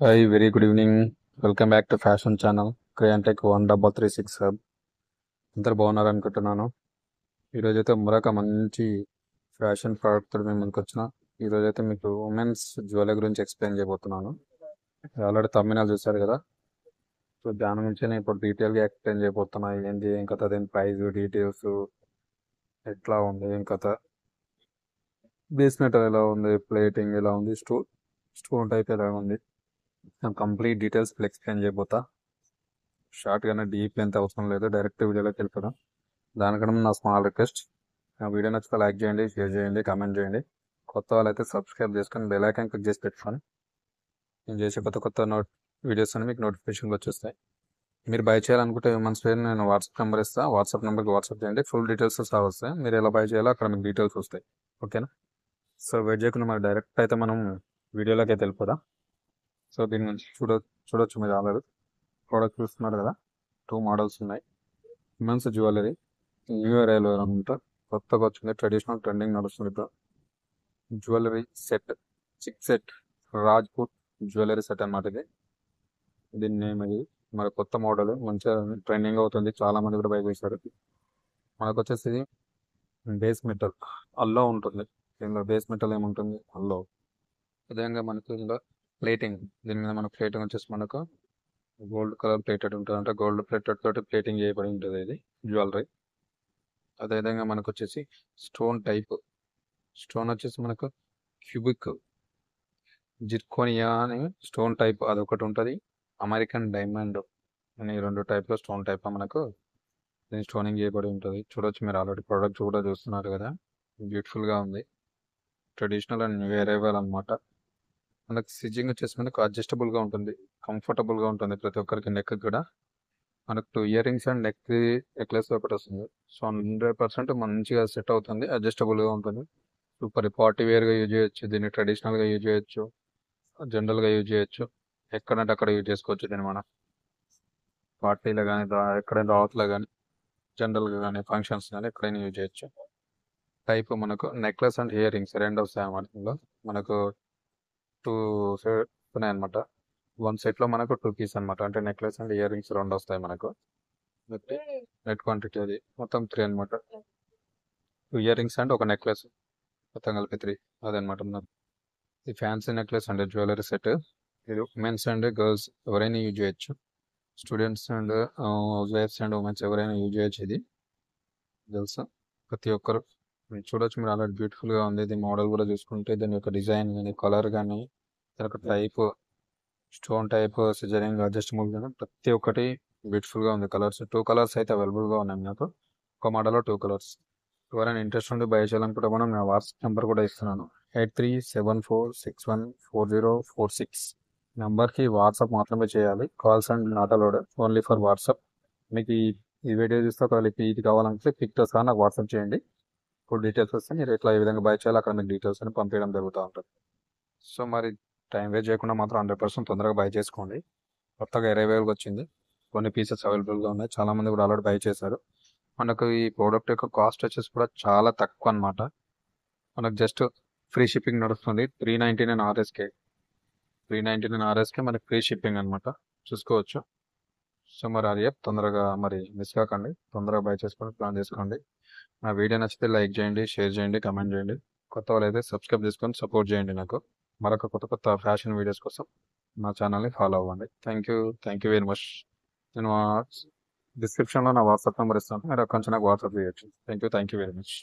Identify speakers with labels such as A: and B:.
A: Hi very good evening. Welcome back to fashion channel క్రియాంటెక్ 1336 hub. అందరు బాగున్నారు అనుకుంటున్నాను. ఈరోజైతే మరొక మంచి ఫ్యాషన్ ప్రోడక్ట్ మేము ముందుకు వచ్చిన. ఈరోజైతే మీకు ఉమెన్స్ జ్యువెలరీ గురించి ఎక్స్ప్లెయిన్ చేయబోతున్నాను. ఆల్రెడీ తమ్మినాలు చూశారు కదా, సో దాని నుంచి నేను ఇప్పుడు డీటెయిల్గా ఎక్స్ప్లెయిన్ చేయబోతున్నా. ఏంటి ఏం కథ, దేని ప్రైస్ డీటెయిల్స్ ఎట్లా ఉంది, ఏం కథ, బేస్ మెటల్ ఎలా ఉంది, ప్లేటింగ్ ఎలా ఉంది, స్టోన్ టైప్ ఎలా ఉంది, కంప్లీట్ డీటెయిల్స్ ఎక్స్ప్లెయిన్ చేయబోతా. షార్ట్గానే డీప్ లెంత్ అవసరం లేదు, డైరెక్ట్ వీడియోలోకి వెళ్ళిపోదాం. దానికన్నా నా స్మాల్ రిక్వెస్ట్, నా వీడియో నచ్చితే లైక్ చేయండి, షేర్ చేయండి, కామెంట్ చేయండి. కొత్త వాళ్ళైతే సబ్స్క్రైబ్ చేసుకొని బెల్ ఐకాన్ క్లిక్ చేసి పెట్టుకోండి. నేను చేసే కొత్త వీడియోస్ అని మీకు నోటిఫికేషన్లు వచ్చేస్తాయి. మీరు బై చేయాలనుకుంటే మంత్స్ పేరు నేను వాట్సాప్ నెంబర్ ఇస్తాను. వాట్సాప్ నెంబర్కి వాట్సాప్ చేయండి, ఫుల్ డీటెయిల్స్ సహా వస్తాయి. మీరు ఎలా బై చేయాలో అక్కడ మీకు డీటెయిల్స్ వస్తాయి. ఓకేనా? సో వెయిట్ చేయకుండా మరి డైరెక్ట్ అయితే మనం వీడియోలోకి అయితే వెళ్ళిపోదాం. సో దీని నుంచి చూడొచ్చు మీరు ఆల్రెడీ ప్రోడక్ట్ చూస్తున్నారు కదా. 2 మోడల్స్ ఉన్నాయి. ఉమెన్స్ జ్యువెలరీ న్యూ అరైవల్ అనమాట, కొత్తగా వచ్చింది. ట్రెడిషనల్ ట్రెండింగ్ నడుస్తుంది ఇప్పుడు. Jewellery set 6 set Rajput jewellery set అనమాట ఇది. దీని నేమ్ ఇది. మరి కొత్త మోడల్, మంచిగా ట్రెండింగ్ అవుతుంది, చాలా మంది కూడా బై చేశారు. మనకు వచ్చేసి బేస్ మెటల్ అల్లో ఉంటుంది. దీనిలో బేస్ మెటల్ ఏముంటుంది, అల్లో. విధంగా మనకు ఇందులో ప్లేటింగ్, దీని మీద మన ప్లేటింగ్ వచ్చేసి మనకు గోల్డ్ కలర్ ప్లేటెడ్ ఉంటుంది. అంటే గోల్డ్ ప్లేటెడ్ తోటి ప్లేటింగ్ చేయబడి ఉంటుంది ఇది జ్యువెలరీ. అదేవిధంగా మనకు వచ్చేసి స్టోన్ టైప్, స్టోన్ వచ్చేసి మనకు క్యూబిక్ జిర్కోనియా అని స్టోన్ టైప్ అదొకటి ఉంటుంది. అమెరికన్ డైమండ్ అని 2 టైప్లో స్టోన్ టైప్ మనకు దీని స్టోనింగ్ చేయబడి ఉంటుంది. చూడొచ్చు మీరు ఆల్రెడీ ప్రోడక్ట్ కూడా చూస్తున్నారు కదా, బ్యూటిఫుల్గా ఉంది. ట్రెడిషనల్ అండ్ న్యూ అరైవల్ అనమాట. మనకు స్టిచ్చింగ్ వచ్చేసి మనకు అడ్జస్టబుల్గా ఉంటుంది, కంఫర్టబుల్గా ఉంటుంది ప్రతి ఒక్కరికి. నెక్ కూడా మనకు 2 ఇయర్ రింగ్స్ అండ్ నెక్లెస్ ఒకటి వస్తుంది. సో 100% మంచిగా సెట్ అవుతుంది, అడ్జస్టబుల్గా ఉంటుంది. సూపర్ పార్టీ వేర్గా యూజ్ చేయొచ్చు దీన్ని, ట్రెడిషనల్గా యూజ్ చేయొచ్చు, జనరల్గా యూజ్ చేయొచ్చు. ఎక్కడంటే అక్కడ యూజ్ చేసుకోవచ్చు దీన్ని మనం. పార్టీలో కానీ ఎక్కడైనా రావత్లో కానీ, జనరల్గా కానీ, ఫంక్షన్స్ కానీ ఎక్కడైనా యూజ్ చేయొచ్చు. టైప్ మనకు నెక్లెస్ అండ్ ఇయర్ రింగ్స్ 2 వస్తాయి అన్నమాట. ఇందులో మనకు 2 ఉన్నాయి అనమాట. 1 సెట్లో మనకు 2 పీస్ అనమాట. అంటే నెక్లెస్ అండ్ ఇయర్ రింగ్స్ 2 వస్తాయి మనకు. నెట్ క్వాంటిటీ అది మొత్తం 3 అనమాట. 2 ఇయర్ రింగ్స్ అండ్ ఒక నెక్లెస్, మొత్తం కలిపి 3 అదనమాట. ఇది fancy necklace and jewellery set. ఇది ఉమెన్స్ అండ్ గర్ల్స్ ఎవరైనా యూజ్ చేయొచ్చు. స్టూడెంట్స్ అండ్ హౌస్ వైఫ్స్ అండ్ ఉమెన్స్ ఎవరైనా యూజ్ చేయొచ్చు. ఇది తెలుసా ప్రతి ఒక్కరు. మీరు చూడొచ్చు, మీరు ఆల్రెడీ బ్యూటిఫుల్గా ఉంది. ఇది మోడల్ కూడా చూసుకుంటే దాని యొక్క డిజైన్ కానీ, కలర్ కానీ, దాని యొక్క type, stone type, scissoring, adjustable కానీ ప్రతి ఒక్కటి బ్యూటిఫుల్గా ఉంది. కలర్స్ 2 కలర్స్ అయితే అవైలబుల్గా ఉన్నాయి నాకు. ఒక మోడల్లో 2 కలర్స్. ఎవరైనా ఇంట్రెస్ట్ ఉండి బై చేయాలనుకుంటే మనం నా వాట్సాప్ నెంబర్ కూడా ఇస్తున్నాను, 8374614046. నెంబర్కి వాట్సాప్ మాత్రమే చేయాలి. Calls and not allowed, only for WhatsApp. మీకు ఈ వీడియో చూస్తే ఒకవేళ ఇది కావాలంటే పిక్తో సహా నాకు వాట్సాప్ చేయండి. ఫుల్ డీటెయిల్స్ వస్తే మీరు ఎట్లా ఏ విధంగా బై చేయాలి అక్కడ మీకు డీటెయిల్స్ అని పంపించడం జరుగుతూ ఉంటుంది. సో మరి టైం వేస్ట్ చేయకుండా మాత్రం 100% తొందరగా బై చేసుకోండి. కొత్తగా అరైవల్గా వచ్చింది, కొన్ని పీసెస్ అవైలబుల్గా ఉన్నాయి. చాలామంది కూడా ఆల్రెడీ బై చేశారు. మనకు ఈ ప్రోడక్ట్ యొక్క కాస్ట్ వచ్చేసి కూడా చాలా తక్కువ అనమాట. మనకు జస్ట్ ఫ్రీ షిప్పింగ్ నడుస్తుంది. 399 RSK, 399 RSK మనకి ఫ్రీ షిప్పింగ్ అనమాట. చూసుకోవచ్చు. సో మరి అది తొందరగా మరి మిస్ కాకండి, తొందరగా బై చేసుకొని ప్లాన్ చేసుకోండి. నా వీడియో నచ్చితే లైక్ చేయండి, షేర్ చేయండి, కామెంట్ చేయండి. కొత్త వాళ్ళు అయితే సబ్స్క్రైబ్ చేసుకొని సపోర్ట్ చేయండి నాకు. మరొక కొత్త ఫ్యాషన్ వీడియోస్ కోసం నా ఛానల్ని ఫాలో అవ్వండి. Thank you very much. నేను డిస్క్రిప్షన్లో నా వాట్సాప్ నెంబర్ ఇస్తాను, మీరు అక్కడి నుంచి నాకు వాట్సాప్ చేయొచ్చు. Thank you very much.